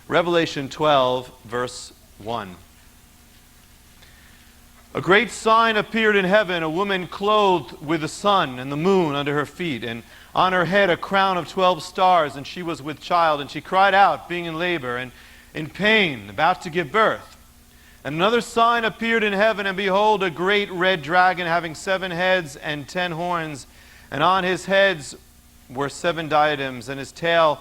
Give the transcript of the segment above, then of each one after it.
Revelation 12, verse 1. A great sign appeared in heaven, a woman clothed with the sun and the moon under her feet, and on her head a crown of 12 stars, and she was with child, and she cried out, being in labor and in pain, about to give birth. And another sign appeared in heaven, and behold, a great red dragon, having 7 heads and 10 horns, and on his heads were 7 diadems, and his tail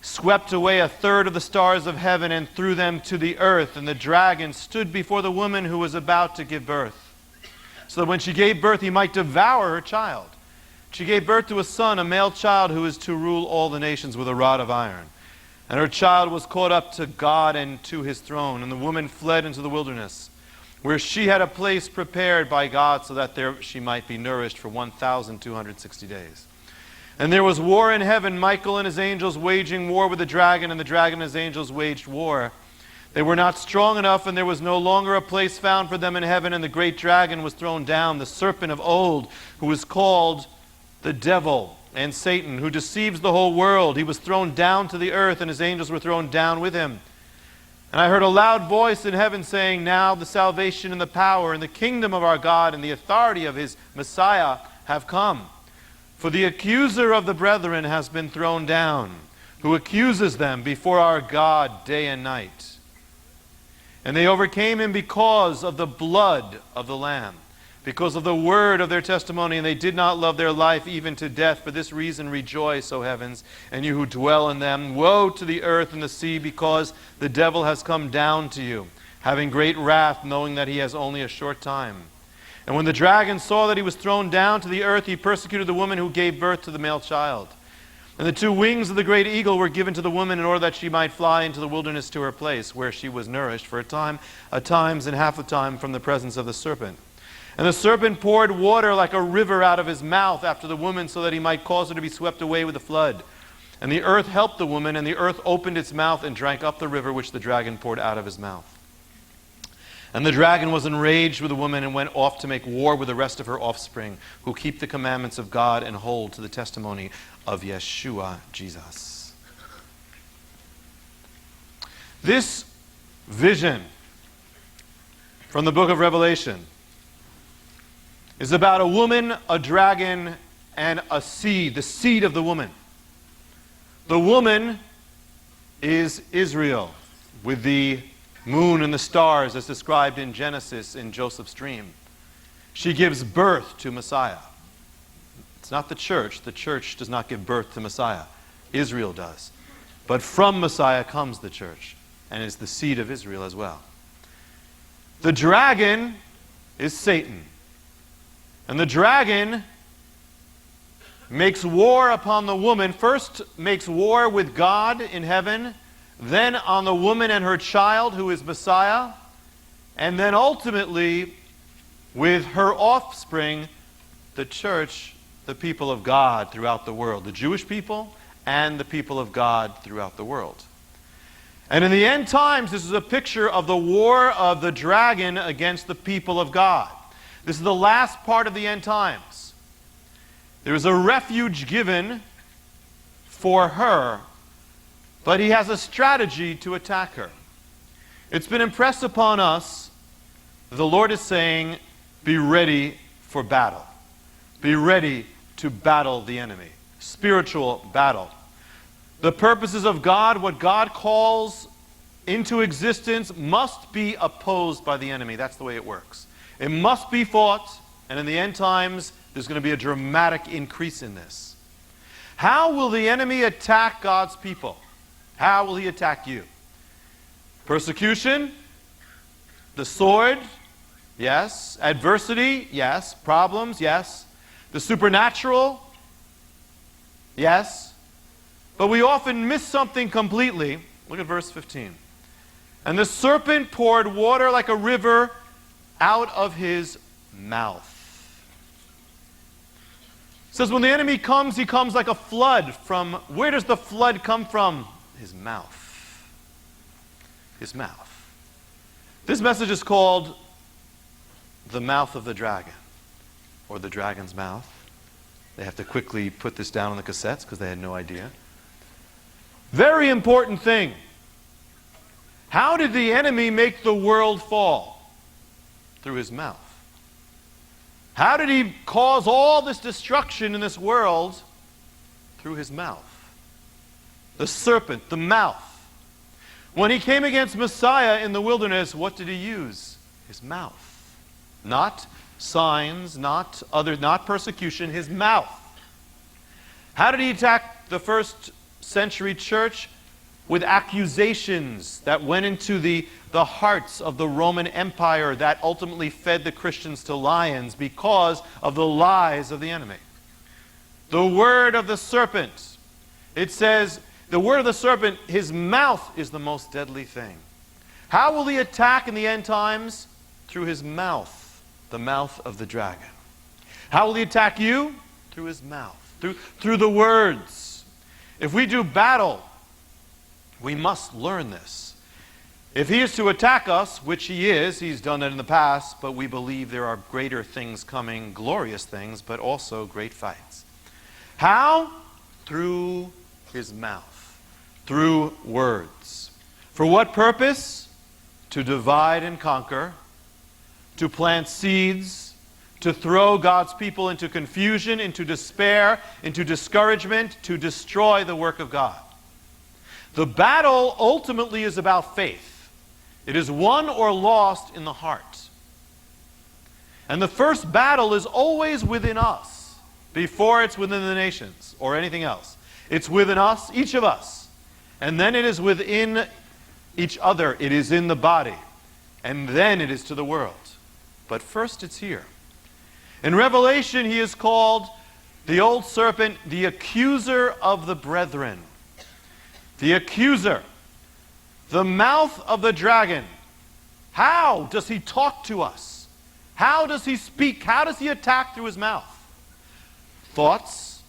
swept away 1/3 of the stars of heaven and threw them to the earth. And the dragon stood before the woman who was about to give birth, so that when she gave birth he might devour her child. She gave birth to a son, a male child, who is to rule all the nations with a rod of iron. And her child was caught up to God and to his throne. And the woman fled into the wilderness, where she had a place prepared by God, so that there she might be nourished for 1,260 days. And there was war in heaven, Michael and his angels waging war with the dragon, and the dragon and his angels waged war. They were not strong enough, and there was no longer a place found for them in heaven, and the great dragon was thrown down, the serpent of old, who is called the devil and Satan, who deceives the whole world. He was thrown down to the earth, and his angels were thrown down with him. And I heard a loud voice in heaven saying, now the salvation and the power and the kingdom of our God and the authority of his Messiah have come. For the accuser of the brethren has been thrown down, who accuses them before our God day and night. And they overcame him because of the blood of the Lamb, because of the word of their testimony, and they did not love their life even to death. For this reason rejoice, O heavens, and you who dwell in them. Woe to the earth and the sea, because the devil has come down to you, having great wrath, knowing that he has only a short time. And when the dragon saw that he was thrown down to the earth, he persecuted the woman who gave birth to the male child. And the 2 wings of the great eagle were given to the woman in order that she might fly into the wilderness to her place, where she was nourished for a times and half a time from the presence of the serpent. And the serpent poured water like a river out of his mouth after the woman, so that he might cause her to be swept away with the flood. And the earth helped the woman, and the earth opened its mouth and drank up the river which the dragon poured out of his mouth. And the dragon was enraged with the woman and went off to make war with the rest of her offspring, who keep the commandments of God and hold to the testimony of Yeshua, Jesus. This vision from the book of Revelation is about a woman, a dragon, and a seed, the seed of the woman. The woman is Israel, with the moon and the stars as described in Genesis in Joseph's dream. She gives birth to Messiah. It's not the church. The church does not give birth to Messiah. Israel does. But from Messiah comes the church, and is the seed of Israel as well. The dragon is Satan. And the dragon makes war upon the woman. First makes war with God in heaven, then on the woman and her child, who is Messiah, and then ultimately with her offspring, the church, the people of God throughout the world, the Jewish people and the people of God throughout the world. And in the end times, this is a picture of the war of the dragon against the people of God. This is the last part of the end times. There is a refuge given for her, but he has a strategy to attack her. It's been impressed upon us that the Lord is saying, be ready for battle. Be ready to battle the enemy. Spiritual battle. The purposes of God, what God calls into existence, must be opposed by the enemy. That's the way it works. It must be fought, and in the end times, there's going to be a dramatic increase in this. How will the enemy attack God's people? How will he attack you? Persecution? The sword? Yes. Adversity? Yes. Problems? Yes. The supernatural? Yes. But we often miss something completely. Look at verse 15. And the serpent poured water like a river out of his mouth. It says when the enemy comes, he comes like a flood. From where does the flood come from? His mouth. His mouth. This message is called the mouth of the dragon, or the dragon's mouth. They have to quickly put this down on the cassettes because they had no idea. Very important thing. How did the enemy make the world fall? Through his mouth. How did he cause all this destruction in this world? Through his mouth. The serpent, the mouth. When he came against Messiah in the wilderness, what did he use? His mouth. Not signs, not persecution, his mouth. How did he attack the first century church? With accusations that went into the hearts of the Roman Empire that ultimately fed the Christians to lions because of the lies of the enemy. The word of the serpent. It says, the word of the serpent, his mouth is the most deadly thing. How will he attack in the end times? Through his mouth, the mouth of the dragon. How will he attack you? Through his mouth, through the words. If we do battle, we must learn this. If he is to attack us, which he is, he's done it in the past, but we believe there are greater things coming, glorious things, but also great fights. How? Through his mouth, through words. For what purpose? To divide and conquer, to plant seeds, to throw God's people into confusion, into despair, into discouragement, to destroy the work of God. The battle ultimately is about faith. It is won or lost in the heart. And the first battle is always within us, before it's within the nations or anything else. It's within us, each of us. And then it is within each other. It is in the body. And then it is to the world. But first it's here. In Revelation, he is called the old serpent, the accuser of the brethren. The accuser, the mouth of the dragon. How does he talk to us? How does he speak? How does he attack through his mouth? Thoughts.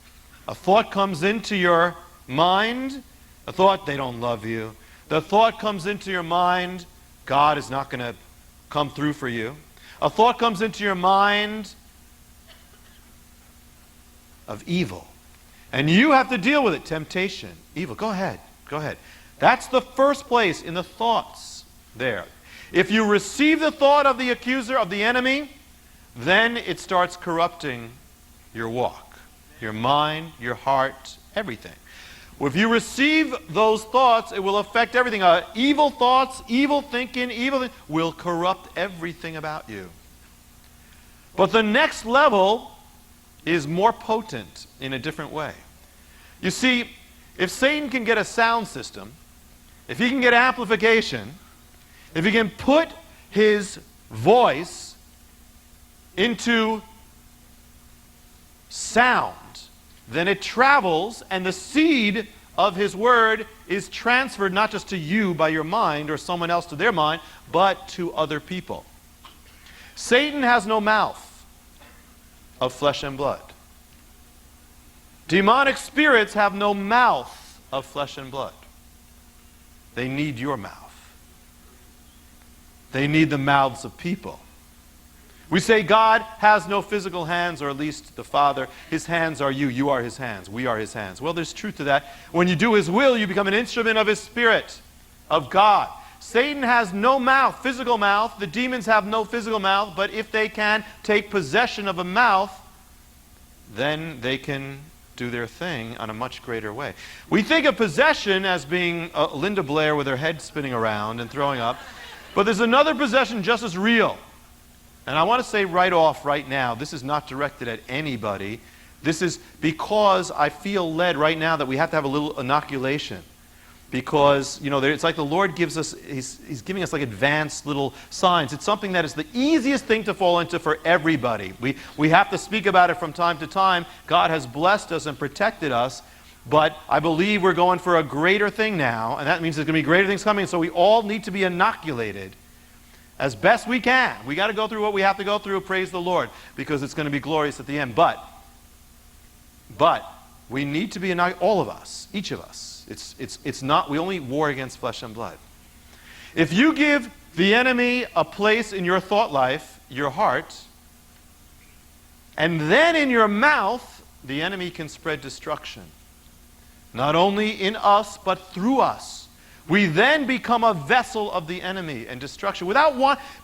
A thought comes into your mind. A thought, they don't love you. The thought comes into your mind, God is not going to come through for you. A thought comes into your mind of evil. And you have to deal with it. Temptation, evil. Go ahead. Go ahead. That's the first place in the thoughts there. If you receive the thought of the accuser, of the enemy, then it starts corrupting your walk, your mind, your heart, everything. If you receive those thoughts, it will affect everything. Evil thoughts, evil thinking, will corrupt everything about you. But the next level is more potent in a different way. You see, if Satan can get a sound system, if he can get amplification, if he can put his voice into sound, then it travels, and the seed of his word is transferred not just to you by your mind or someone else to their mind, but to other people. Satan has no mouth of flesh and blood. Demonic spirits have no mouth of flesh and blood. They need your mouth. They need the mouths of people. We say God has no physical hands, or at least the Father. His hands are you. You are his hands. We are his hands. Well, there's truth to that. When you do his will, you become an instrument of his Spirit, of God. Satan has no mouth, physical mouth. The demons have no physical mouth. But if they can take possession of a mouth, then they can do their thing on a much greater way. We think of possession as being Linda Blair with her head spinning around and throwing up. But there's another possession just as real. And I want to say right off, right now, this is not directed at anybody. This is because I feel led right now that we have to have a little inoculation. Because, you know, it's like the Lord gives us, He's giving us like advanced little signs. It's something that is the easiest thing to fall into for everybody. We have to speak about it from time to time. God has blessed us and protected us. But I believe we're going for a greater thing now. And that means there's going to be greater things coming. So we all need to be inoculated as best we can. We got to go through what we have to go through, praise the Lord, because it's going to be glorious at the end. But we need to be inoculated, all of us, each of us. It's not, we only war against flesh and blood. If you give the enemy a place in your thought life, your heart, and then in your mouth, the enemy can spread destruction. Not only in us, but through us. we then become a vessel of the enemy and destruction.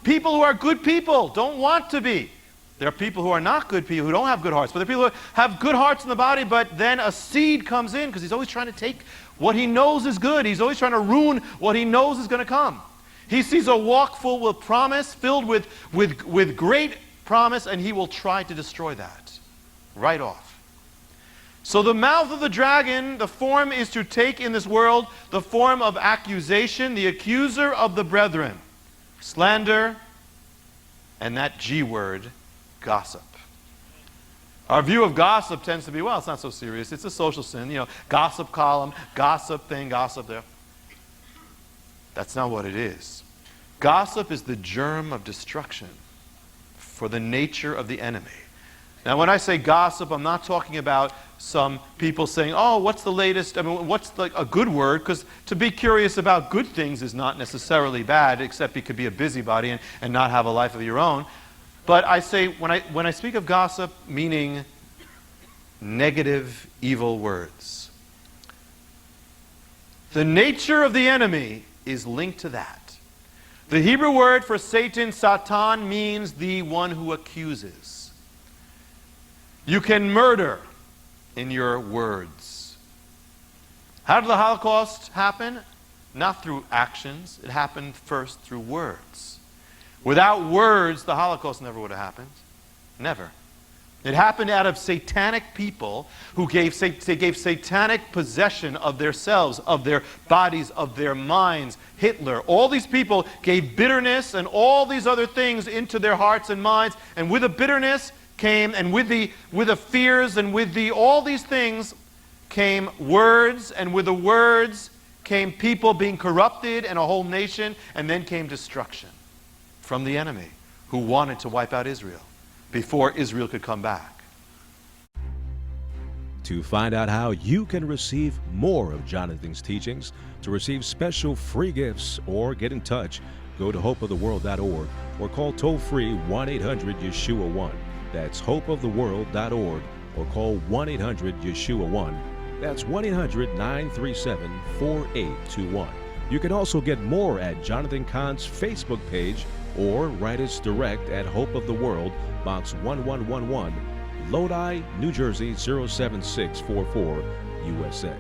People who are good people don't want to be. There are people who are not good people, who don't have good hearts. But there are people who have good hearts in the body, but then a seed comes in because he's always trying to take what he knows is good. He's always trying to ruin what he knows is going to come. He sees a walk full with promise, filled with great promise, and he will try to destroy that right off. So the mouth of the dragon, the form is to take in this world the form of accusation, the accuser of the brethren, slander, and that G word, gossip. Our view of gossip tends to be, well, it's not so serious. It's a social sin. You know, gossip column, gossip thing, gossip there. That's not what it is. Gossip is the germ of destruction for the nature of the enemy. Now, when I say gossip, I'm not talking about some people saying, oh, what's the latest? I mean, what's a good word? Because to be curious about good things is not necessarily bad, except you could be a busybody and not have a life of your own. But I say, when I speak of gossip, meaning negative, evil words, the nature of the enemy is linked to that. The Hebrew word for Satan, Satan, means the one who accuses. You can murder in your words. How did the Holocaust happen? Not through actions. It happened first through words. Without words, the Holocaust never would have happened. Never. It happened out of satanic people who gave satanic possession of themselves, of their bodies, of their minds. Hitler, all these people gave bitterness and all these other things into their hearts and minds, and with the bitterness came, and with the fears and with all these things came words, and with the words came people being corrupted and a whole nation, and then came destruction from the enemy who wanted to wipe out Israel before Israel could come back. To find out how you can receive more of Jonathan's teachings, to receive special free gifts, or get in touch, go to hopeoftheworld.org or call toll-free 1-800-YESHUA-1. That's hopeoftheworld.org or call 1-800-YESHUA-1. That's 1-800-937-4821. You can also get more at Jonathan Cahn's Facebook page or write us direct at Hope of the World, Box 1111, Lodi, New Jersey 07644, USA.